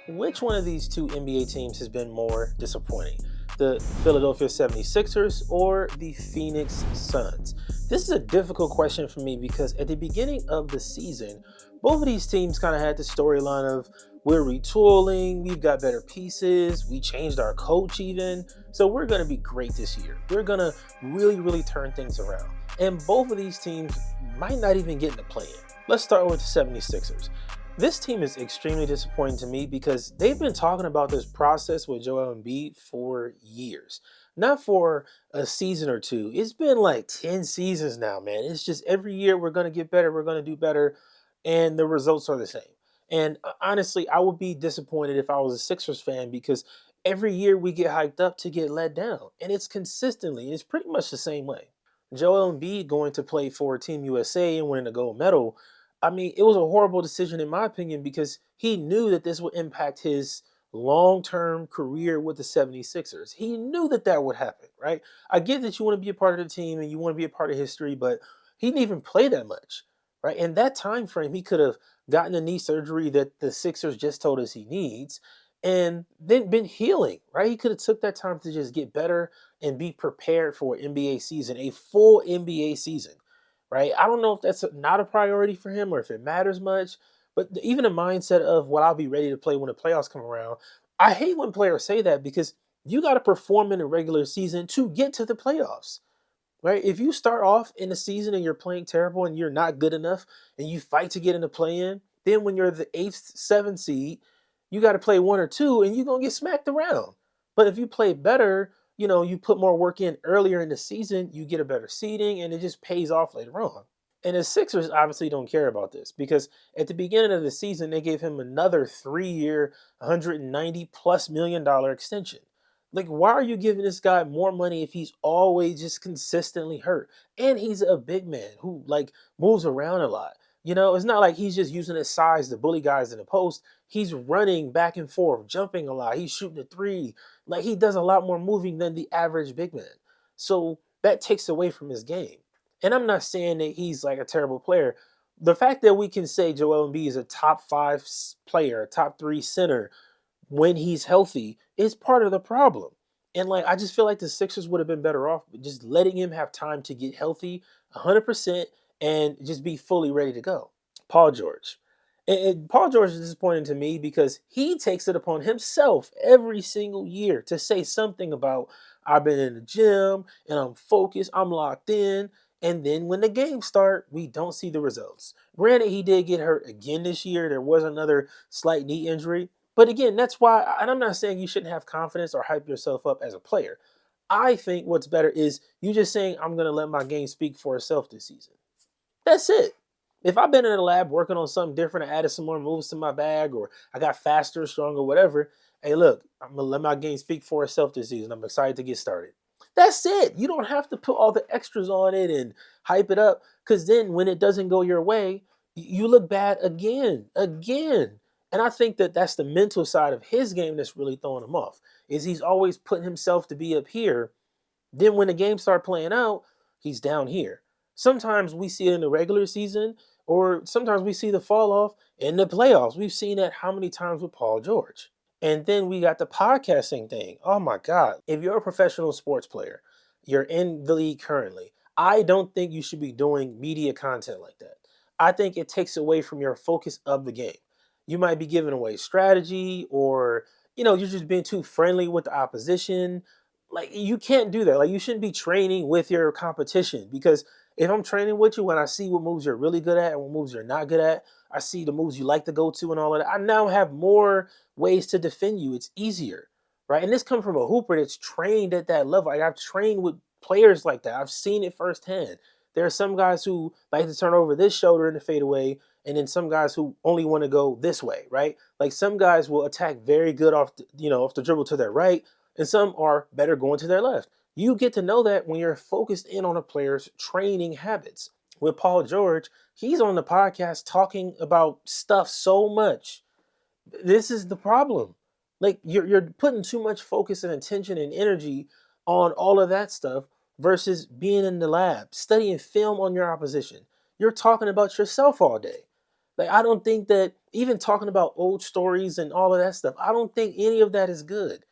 Which one of these two NBA teams has been more disappointing? The Philadelphia 76ers or the Phoenix Suns? This is a difficult question for me because at the beginning of the season, both of these teams kind of had the storyline of we're retooling, we've got better pieces, we changed our coach even, so we're going to be great this year. We're going to really turn things around. And both of these teams might not even get in the play-in. Let's start with the 76ers. This team is extremely disappointing to me because they've been talking about this process with Joel Embiid for years. Not for a season or two. It's been like 10 seasons now, man. It's just every year we're going to get better, we're going to do better, and the results are the same. And honestly, I would be disappointed if I was a Sixers fan because every year we get hyped up to get let down. And it's consistently, it's pretty much the same way. Joel Embiid going to play for Team USA and winning a gold medal. I mean, it was a horrible decision in my opinion because he knew that this would impact his long-term career with the 76ers. He knew that that would happen, right? I get that you want to be a part of the team and you want to be a part of history, but he didn't even play that much, right? In that time frame, he could have gotten the knee surgery that the Sixers just told us he needs and then been healing, right? He could have took that time to just get better and be prepared for an NBA season, a full NBA season, right? I don't know if that's not a priority for him or if it matters much, but even the mindset of, well, I'll be ready to play when the playoffs come around. I hate when players say that because you got to perform in the regular season to get to the playoffs, right? If you start off in the season and you're playing terrible and you're not good enough and you fight to get in the play-in, then when you're the eighth, seventh seed, you got to play one or two and you're going to get smacked around. But if you play better, you put more work in earlier in the season, you get a better seeding and it just pays off later on. And the Sixers obviously don't care about this because at the beginning of the season, they gave him another 3-year, $190+ million extension. Like, why are you giving this guy more money if he's always just consistently hurt? And he's a big man who, like, moves around a lot. It's not like he's just using his size to bully guys in the post. He's running back and forth, jumping a lot. He's shooting a three. Like, he does a lot more moving than the average big man. So that takes away from his game. And I'm not saying that he's like a terrible player. The fact that we can say Joel Embiid is a top five player, a top three center when he's healthy is part of the problem. And like I just feel like the Sixers would have been better off just letting him have time to get healthy 100% and just be fully ready to go. Paul George. And Paul George is disappointing to me because he takes it upon himself every single year to say something about I've been in the gym and I'm focused, I'm locked in. And then when the games start, we don't see the results. Granted, he did get hurt again this year. There was another slight knee injury. But again, that's why, and I'm not saying you shouldn't have confidence or hype yourself up as a player. I think what's better is you just saying, I'm going to let my game speak for itself this season. That's it. If I've been in the lab working on something different, I added some more moves to my bag, or I got faster, stronger, whatever, hey, look, I'm going to let my game speak for itself this season. I'm excited to get started. That's it. You don't have to put all the extras on it and hype it up because then when it doesn't go your way, you look bad again. And I think that that's the mental side of his game that's really throwing him off. Is he's always putting himself to be up here. Then when the games start playing out, he's down here. Sometimes we see it in the regular season, or sometimes we see the fall off in the playoffs. We've seen that how many times with Paul George. And then we got the podcasting thing. Oh my God. If you're a professional sports player, you're in the league currently, I don't think you should be doing media content like that. I think it takes away from your focus of the game. You might be giving away strategy or, you're just being too friendly with the opposition. Like, you can't do that. Like, you shouldn't be training with your competition because if I'm training with you and I see what moves you're really good at and what moves you're not good at, I see the moves you like to go to and all of that, I now have more ways to defend you. It's easier, right? And this comes from a hooper that's trained at that level. Like, I've trained with players like that. I've seen it firsthand. There are some guys who like to turn over this shoulder in the fadeaway, and then some guys who only want to go this way, right? Like, some guys will attack very good off the dribble to their right, and some are better going to their left. You get to know that when you're focused in on a player's training habits. With Paul George, he's on the podcast talking about stuff so much. This is the problem. Like, you're putting too much focus and attention and energy on all of that stuff versus being in the lab, studying film on your opposition. You're talking about yourself all day. Like, I don't think that even talking about old stories and all of that stuff, I don't think any of that is good.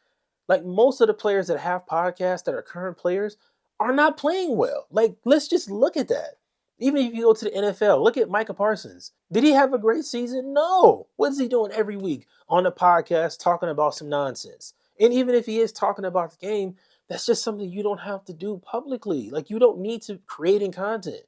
Like, most of the players that have podcasts that are current players are not playing well. Like, let's just look at that. Even if you go to the NFL, look at Micah Parsons. Did he have a great season? No. What's he doing every week on the podcast talking about some nonsense? And even if he is talking about the game, that's just something you don't have to do publicly. Like, you don't need to creating content.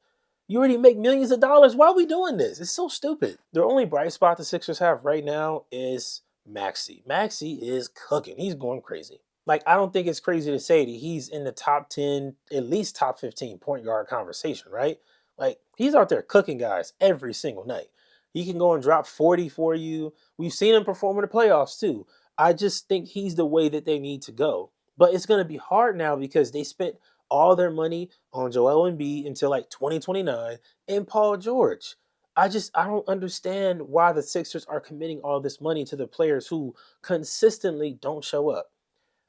You already make millions of dollars. Why are we doing this? It's so stupid. The only bright spot the Sixers have right now is Maxey. Maxey is cooking. He's going crazy. Like, I don't think it's crazy to say that he's in the top 10, at least top 15 point guard conversation, right? Like, he's out there cooking guys every single night. He can go and drop 40 for you. We've seen him perform in the playoffs too. I just think he's the way that they need to go. But it's going to be hard now because they spent all their money on Joel Embiid until like 2029 and Paul George. I don't understand why the Sixers are committing all this money to the players who consistently don't show up.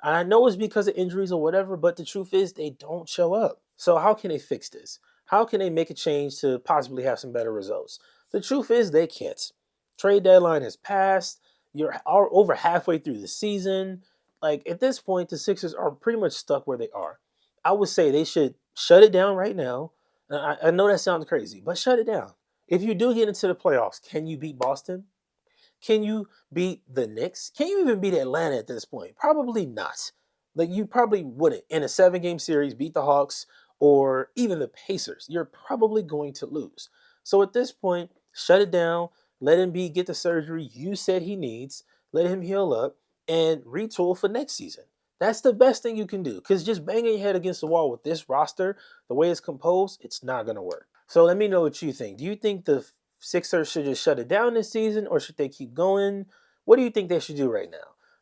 And I know it's because of injuries or whatever, but the truth is they don't show up. So how can they fix this? How can they make a change to possibly have some better results? The truth is they can't. Trade deadline has passed. You're over halfway through the season. Like, at this point, the Sixers are pretty much stuck where they are. I would say they should shut it down right now. I know that sounds crazy, but shut it down. If you do get into the playoffs, can you beat Boston? Can you beat the Knicks? Can you even beat Atlanta at this point? Probably not. Like, you probably wouldn't. In a 7-game series, beat the Hawks or even the Pacers. You're probably going to lose. So at this point, shut it down. Let Embiid get the surgery you said he needs. Let him heal up and retool for next season. That's the best thing you can do. Because just banging your head against the wall with this roster, the way it's composed, it's not going to work. So let me know what you think. Do you think the Sixers should just shut it down this season or should they keep going? What do you think they should do right now?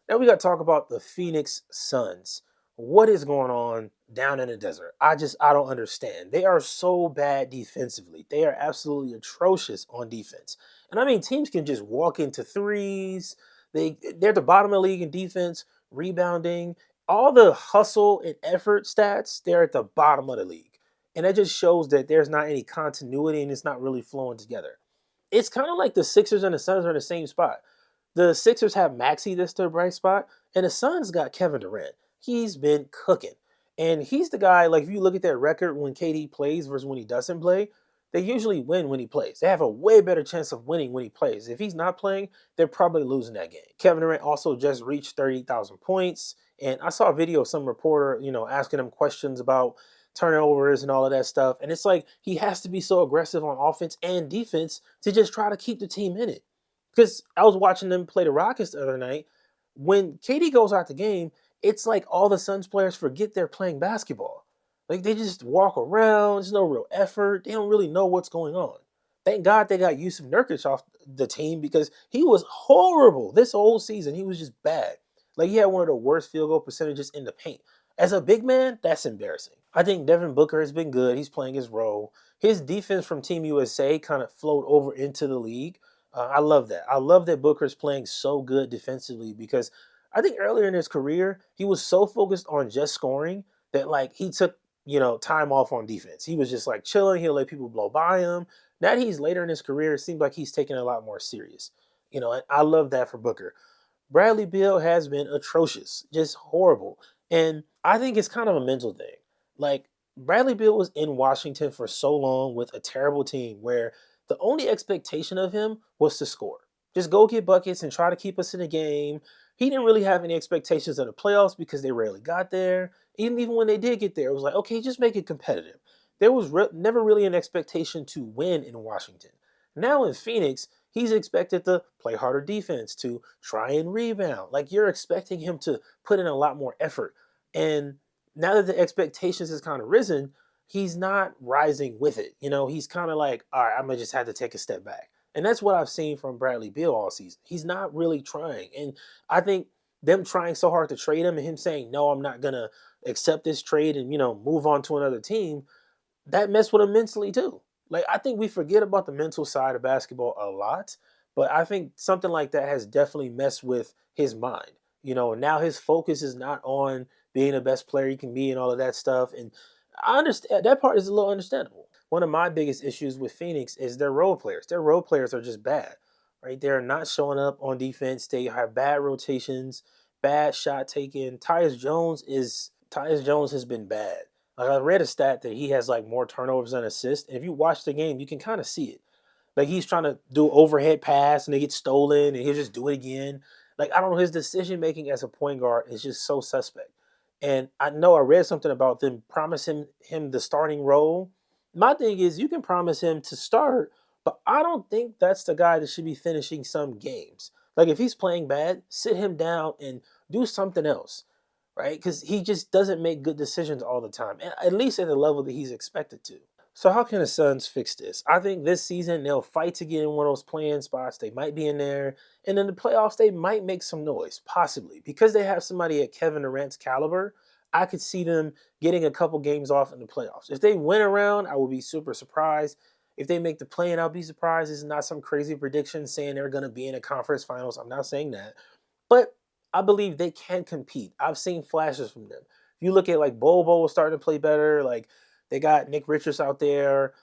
Now we got to talk about the Phoenix Suns. What is going on down in the desert? I don't understand. They are so bad defensively. They are absolutely atrocious on defense. And I mean, teams can just walk into threes. They're at the bottom of the league in defense, rebounding, all the hustle and effort stats, they're at the bottom of the league. And that just shows that there's not any continuity and it's not really flowing together. It's kind of like the Sixers and the Suns are in the same spot. The Sixers have Maxey, that's their bright spot, and the Suns got Kevin Durant. He's been cooking. And he's the guy, like, if you look at their record when KD plays versus when he doesn't play, they usually win when he plays. They have a way better chance of winning when he plays. If he's not playing, they're probably losing that game. Kevin Durant also just reached 30,000 points. And I saw a video of some reporter, asking him questions about turnovers and all of that stuff. And it's like he has to be so aggressive on offense and defense to just try to keep the team in it. Because I was watching them play the Rockets the other night. When KD goes out the game, it's like all the Suns players forget they're playing basketball. Like, they just walk around. There's no real effort. They don't really know what's going on. Thank God they got Yusuf Nurkic off the team because he was horrible this whole season. He was just bad. Like, he had one of the worst field goal percentages in the paint. As a big man, that's embarrassing. I think Devin Booker has been good. He's playing his role. His defense from Team USA kind of flowed over into the league. I love that. I love that Booker's playing so good defensively because I think earlier in his career, he was so focused on just scoring that, like, he took, time off on defense. He was just like chilling. He'll let people blow by him. Now that he's later in his career, it seems like he's taking it a lot more serious. And I love that for Booker. Bradley Beal has been atrocious, just horrible. And I think it's kind of a mental thing. Like, Bradley Beal was in Washington for so long with a terrible team where the only expectation of him was to score. Just go get buckets and try to keep us in the game. He didn't really have any expectations of the playoffs because they rarely got there. Even when they did get there, it was like, okay, just make it competitive. There was never really an expectation to win in Washington. Now in Phoenix, he's expected to play harder defense, to try and rebound. Like, you're expecting him to put in a lot more effort. And now that the expectations has kind of risen, he's not rising with it. He's kind of like, all right, I'm going to just have to take a step back. And that's what I've seen from Bradley Beal all season. He's not really trying. And I think them trying so hard to trade him and him saying, no, I'm not going to accept this trade and, move on to another team, that messed with him mentally too. Like, I think we forget about the mental side of basketball a lot, but I think something like that has definitely messed with his mind. Now his focus is not on being the best player he can be and all of that stuff. And I understand that part is a little understandable. one of my biggest issues with Phoenix is their role players. Their role players are just bad, right? They're not showing up on defense. They have bad rotations, bad shot taking. Tyus Jones has been bad. Like I read a stat that he has like more turnovers than assists. And if you watch the game, you can kind of see it. Like he's trying to do overhead pass and they get stolen and he'll just do it again. Like I don't know, his decision making as a point guard is just so suspect. And I know I read something about them promising him the starting role. My thing is you can promise him to start, but I don't think that's the guy that should be finishing some games. Like if he's playing bad, sit him down and do something else, right? Because he just doesn't make good decisions all the time, at least at the level that he's expected to. So how can the Suns fix this? I think this season they'll fight to get in one of those playing spots. They might be in there. And in the playoffs, they might make some noise, possibly. Because they have somebody at Kevin Durant's caliber, I could see them getting a couple games off in the playoffs. If they win around, I will be super surprised. If they make the play-in, I'll be surprised. It's not some crazy prediction saying they're going to be in a conference finals. I'm not saying that. But I believe they can compete. I've seen flashes from them. If you look at like Bobo starting to play better, like they got Nick Richards out there.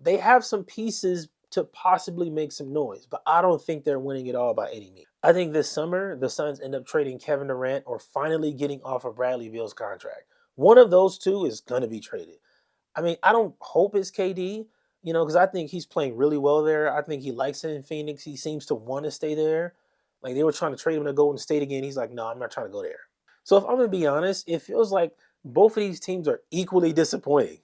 They have some pieces to possibly make some noise, but I don't think they're winning it all by any means. I think this summer the Suns end up trading Kevin Durant or finally getting off of Bradley Beal's contract. One of those two is going to be traded. I mean, I don't hope it's KD, because I think he's playing really well there. I think he likes it in Phoenix. He seems to want to stay there. Like they were trying to trade him to Golden State again. He's like, no, I'm not trying to go there. So if I'm gonna be honest, it feels like both of these teams are equally disappointing.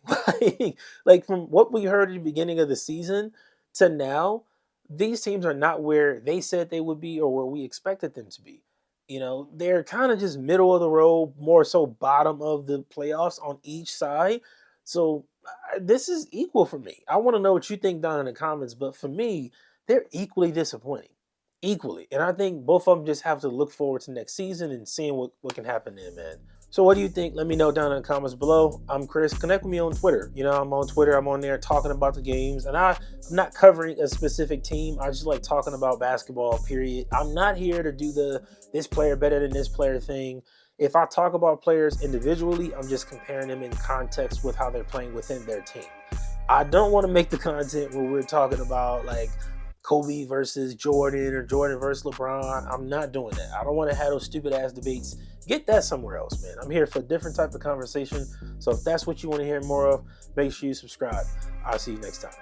like from what we heard at the beginning of the season to now, these teams are not where they said they would be or where we expected them to be. They're kind of just middle of the road, more so bottom of the playoffs on each side. So this is equal for me. I want to know what you think down in the comments, but for me, they're equally disappointing. Equally. And I think both of them just have to look forward to next season and seeing what can happen there, man. So what do you think? Let me know down in the comments below. I'm Chris. Connect with me on Twitter. I'm on Twitter. I'm on there talking about the games. And I'm not covering a specific team. I just like talking about basketball, period. I'm not here to do this player better than this player thing. If I talk about players individually, I'm just comparing them in context with how they're playing within their team. I don't want to make the content where we're talking about like Kobe versus Jordan or Jordan versus LeBron. I'm not doing that. I don't want to have those stupid ass debates. Get that somewhere else, man. I'm here for a different type of conversation. So if that's what you want to hear more of, make sure you subscribe. I'll see you next time.